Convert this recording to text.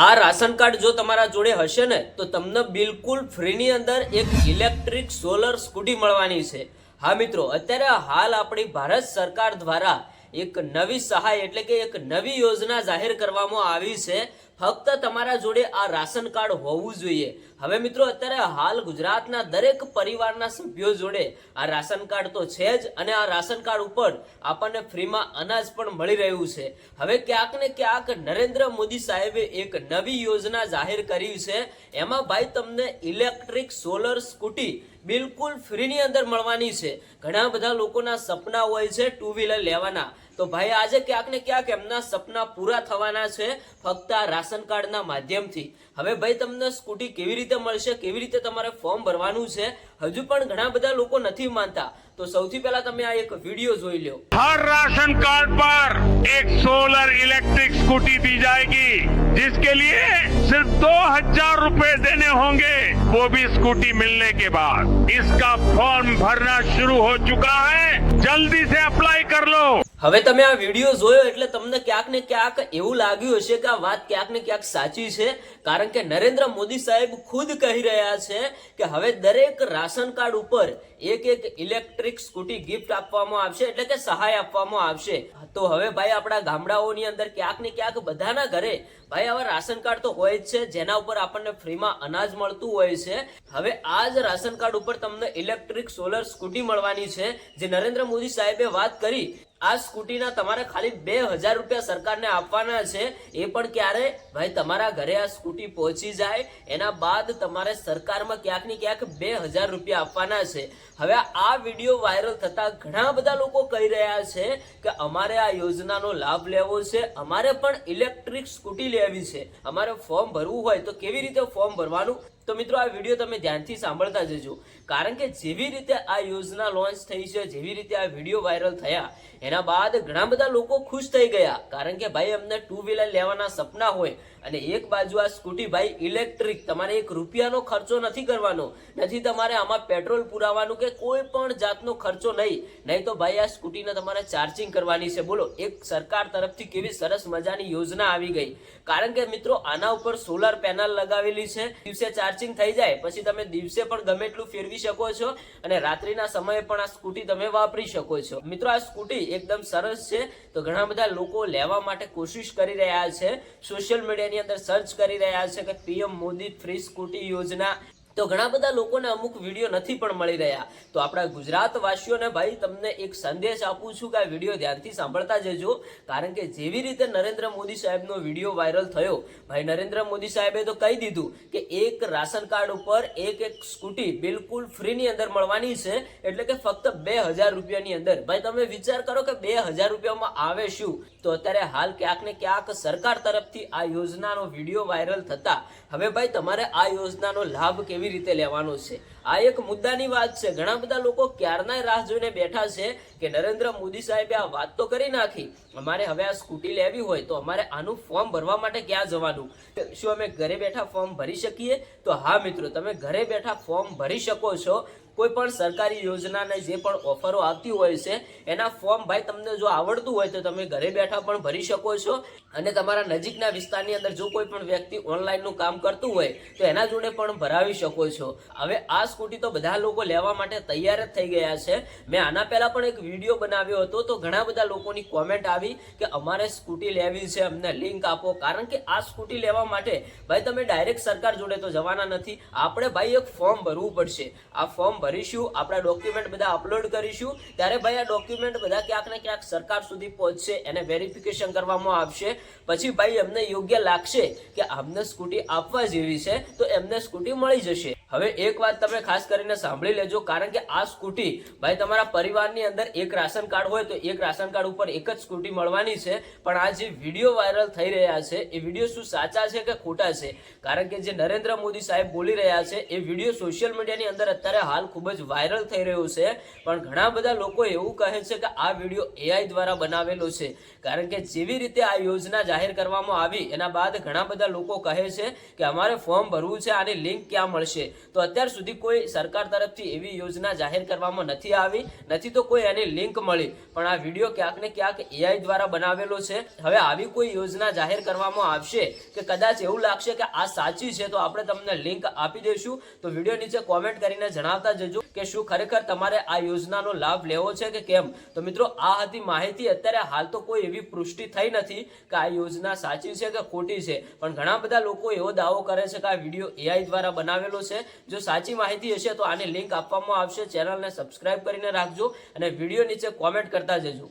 આ ration card જો તમારા જોડે હશે ને તો તમને બિલકુલ ફ્રીની અંદર એક ઇલેક્ટ્રિક સોલર સ્કૂટી મળવાની છે। હા મિત્રો, અત્યારે હાલ આપણી ભારત સરકાર દ્વારા એક નવી સહાય એટલે કે એક નવી યોજના જાહેર કરવામાં આવી છે। ફક્ત તમારા જોડે આ રાશન કાર્ડ હોવું જોઈએ। હવે મિત્રો, અત્યારે હાલ ગુજરાતના દરેક પરિવારના સભ્યો જોડે આ રાશન કાર્ડ તો છે જ, અને આ રાશન કાર્ડ ઉપર આપણને ફ્રીમાં અનાજ પણ મળી રહ્યું છે। હવે ક્યાંક ને ક્યાંક નરેન્દ્ર મોદી સાહેબે એક નવી યોજના જાહેર કરી છે। એમાં ભાઈ તમને ઇલેક્ટ્રિક સોલર સ્કૂટી બિલકુલ ફ્રીની અંદર મળવાની છે। ઘણા બધા લોકોના સપના હોય છે ટુ વ્હીલર લેવાના, તો ભાઈ આજે ક્યાંક ને ક્યાંક એમના સપના પૂરા થવાના છે ફક્ત આ રાશન કાર્ડના માધ્યમથી। હવે ભાઈ તમને સ્કૂટી કેવી રીતે મળશે, કેવી રીતે તમારે ફોર્મ ભરવાનું છે, હજુ પણ ઘણા બધા લોકો નથી માનતા। तो સૌથી પહેલા તમે આ એક વિડિયો જોઈ લો। हर राशन कार्ड पर एक सोलर इलेक्ट्रिक स्कूटी दी जाएगी, जिसके लिए सिर्फ 2000 रुपए देने होंगे, वो भी स्कूटी मिलने के बाद। इसका फॉर्म भरना शुरू हो चुका है, जल्दी से अप्लाई कर लो। હવે તમે આ વિડિયો જોયો એટલે તમને ક્યાંક ને ક્યાંક એવું લાગ્યું હશે કે આ વાત ક્યાંક ને ક્યાંક સાચી છે, કારણ કે નરેન્દ્ર મોદી સાહેબ ખુદ કહી રહ્યા છે કે હવે દરેક રાશન કાર્ડ ઉપર એક એક ઇલેક્ટ્રિક સ્કૂટી ગિફ્ટ આપવામાં આવશે, એટલે કે સહાય આપવામાં આવશે। તો હવે ભાઈ આપણા ગામડાઓની અંદર ક્યાંક ને ક્યાંક બધાના ઘરે ભાઈ આવા રાશન કાર્ડ તો હોય જ છે, જેના ઉપર આપણને ફ્રીમાં અનાજ મળતું હોય છે। હવે આ જ રાશન કાર્ડ ઉપર તમને ઇલેક્ટ્રિક સોલર સ્કૂટી મળવાની છે, જે નરેન્દ્ર મોદી સાહેબે વાત કરી। આ સ્કૂટીના તમારે ખાલી 2000 રૂપિયા સરકારને આપવાના છે। એ પણ ક્યારે ભાઈ તમારા ઘરે આ સ્કૂટી પહોંચી જાય એના બાદ તમારે સરકારમાં ક્યાંક ને ક્યાંક 2000 રૂપિયા આપવાના છે। હવે આ વિડીયો વાયરલ થતા ઘણા બધા લોકો કહી રહ્યા છે કે અમારે આ યોજનાનો લાભ લેવો છે, અમારે પણ ઇલેક્ટ્રિક સ્કૂટી લેવી છે, અમારે ફોર્મ ભરવું હોય તો કેવી રીતે ફોર્મ ભરવાનું। તો મિત્રો આ વિડીયો તમે ધ્યાનથી સાંભળતા જજો, કારણ કે જેવી રીતે આ યોજના લોન્ચ થઈ છે, જેવી રીતે આ વિડીયો વાયરલ થયા એના બાદ ઘણા બધા લોકો ખુશ થઈ ગયા, કારણ કે ભાઈ અમને ટુ વ્હીલર લેવાના સપના હોય અને એક બાજુ આ સ્કૂટી ભાઈ ઇલેક્ટ્રિક, તમારે 1 રૂપિયાનો ખર્ચો નથી કરવાનો, નથી તમારે આમાં પેટ્રોલ પુરાવાનું કે કોઈ પણ જાતનો ખર્ચો નહીં તો ભાઈ આ સ્કૂટીને તમારે ચાર્જિંગ કરવાની છે। બોલો, એક સરકાર તરફથી કેવી સરસ મજાની યોજના આવી ગઈ, કારણ કે મિત્રો આના ઉપર સોલર પેનલ લગાવેલી છે, દિવસે ચાર્જિંગ થઈ જાય પછી તમે દિવસે પણ ગમે એટલું ફેરવી શકો છો અને રાત્રિના સમયે પણ આ સ્કૂટી તમે વાપરી શકો છો। મિત્રો આ સ્કૂટી એકદમ સરસ છે, તો ઘણા બધા લોકો લેવા માટે કોશિશ કરી રહ્યા છે, સોશિયલ મીડિયાની અંદર સર્ચ કરી રહ્યા છે કે પીએમ મોદી ફ્રી સ્કૂટી યોજના। તો ઘણા બધા લોકોને અમુક વિડીયો નથી પણ મળી રહ્યા। તો આપણા ગુજરાત વાસીઓને ભાઈ તમને એક સંદેશ આપું છું કે આ વિડીયો ધ્યાનથી સાંભળતા જજો, કારણ કે જેવી રીતે નરેન્દ્ર મોદી સાહેબનો વિડીયો વાયરલ થયો, ભાઈ નરેન્દ્ર મોદી સાહેબે તો કહી દીધું કે એક રાશન કાર્ડ ઉપર એક સ્કૂટી બિલકુલ ફ્રીની અંદર મળવાની છે, એટલે કે ફક્ત 2000 રૂપિયાની અંદર। ભાઈ તમે વિચાર કરો કે 2000 રૂપિયામાં આવે શું। તો અત્યારે હાલ ક્યાંક ને ક્યાંક સરકાર તરફથી આ યોજનાનો વિડીયો વાયરલ થતા હવે ભાઈ તમારે આ યોજનાનો લાભ કેવી રીતે લેવાનો છે, આ એક મુદ્દાની વાત છે। ઘણા બધા લોકો ક્યારના રાહ જોઈને બેઠા છે કે નરેન્દ્ર મોદી સાહેબે આ વાત તો કરી નાખી, અમારે હવે આ સ્કૂટી લેવી હોય તો અમારે આનું ફોર્મ ભરવા માટે ક્યાં જવાનું, શું અમે ઘરે બેઠા ફોર્મ ભરી શકીએ? તો હા મિત્રો, તમે ઘરે બેઠા ફોર્મ ભરી શકો છો। કોઈ પણ સરકારી યોજનાને જે પણ ઓફરો આવતી હોય છે એના ફોર્મ ભાઈ તમને જો આવડતું હોય તો તમે ઘરે બેઠા પણ ભરી શકો છો, અને તમારા નજીકના વિસ્તારની અંદર જો કોઈ પણ વ્યક્તિ ઓનલાઈનનું કામ કરતું હોય તો એના જોડે પણ ભરાવી શકો છો। હવે આ સ્કૂટી તો બધા લોકો લેવા માટે તૈયાર જ થઈ ગયા છે। મેં આના પહેલા પણ એક વિડીયો બનાવ્યો હતો, તો ઘણા બધા લોકોની કોમેન્ટ આવી કે અમારે સ્કૂટી લેવી છે, અમને લિંક આપો, કારણ કે આ સ્કૂટી લેવા માટે ભાઈ તમે ડાયરેક્ટ સરકાર જોડે તો જવાના નથી, આપણે ભાઈ એક ફોર્મ ભરવું પડશે। આ ફોર્મ ભરીશું, આપણા ડોક્યુમેન્ટ બધા અપલોડ કરીશું, ત્યારે ભાઈ આ ડોક્યુમેન્ટ બધા ક્યાંક ને ક્યાંક સરકાર સુધી પહોંચશે, એને વેરિફિકેશન કરવામાં આવશે, પછી ભાઈ એમને યોગ્ય લાગશે કે અમને સ્કૂટી આપવા જેવી છે તો એમને સ્કૂટી મળી જશે। હવે એક વાત તમે ખાસ કરીને સાંભળી લેજો, કારણ કે આ સ્કૂટી ભાઈ તમારા પરિવારની અંદર એક રાશન કાર્ડ હોય તો એક રાશન કાર્ડ ઉપર એક જ સ્કૂટી મળવાની છે, પણ આ જે વિડીયો વાયરલ થઈ રહ્યા છે એ વિડીયો શું સાચા છે કે ખોટા છે, કારણ કે જે નરેન્દ્ર મોદી સાહેબ બોલી રહ્યા છે એ વિડીયો સોશિયલ મીડિયાની અંદર અત્યારે હાલ ખૂબ જ વાયરલ થઈ રહ્યો છે, પણ ઘણા બધા લોકો એવું કહે છે કે આ વિડીયો AI દ્વારા બનાવેલો છે, કારણ કે જેવી રીતે આ યોજના જાહેર કરવામાં આવી એના બાદ ઘણા બધા લોકો કહે છે કે અમારે ફોર્મ ભરવું છે, આની લિંક ક્યાં મળશે। તો અત્યાર સુધી કોઈ સરકાર તરફથી એવી યોજના જાહેર કરવામાં નથી આવી, નથી તો કોઈ એની લિંક મળી, પણ આ વિડીયો ક્યાંક ને ક્યાંક AI દ્વારા બનાવેલો છે. હવે આવી કોઈ યોજના જાહેર કરવામાં આવશે કે કદાચ એવું લાગશે કે આ સાચી છે તો આપણે તમને લિંક આપી દઈશું. તો વિડીયો નીચે કોમેન્ટ કરીને જણાવતા જજો કે શું ખરેખર તમારે આ યોજનાનો લાભ લેવો છે કે કેમ. તો મિત્રો આ હતી માહિતી. અત્યારે હાલ તો કોઈ એવી પુષ્ટિ થઈ નથી કે આ યોજના સાચી છે કે ખોટી છે, પણ ઘણા બધા લોકો એવો દાવો કરે છે કે આ વિડીયો AI દ્વારા બનાવેલો છે. જો સાચી માહિતી હશે તો આની લિંક આપવામાં આવશે. ચેનલને સબસ્ક્રાઇબ કરીને રાખજો અને વિડીયો નીચે કોમેન્ટ કરતા જજો.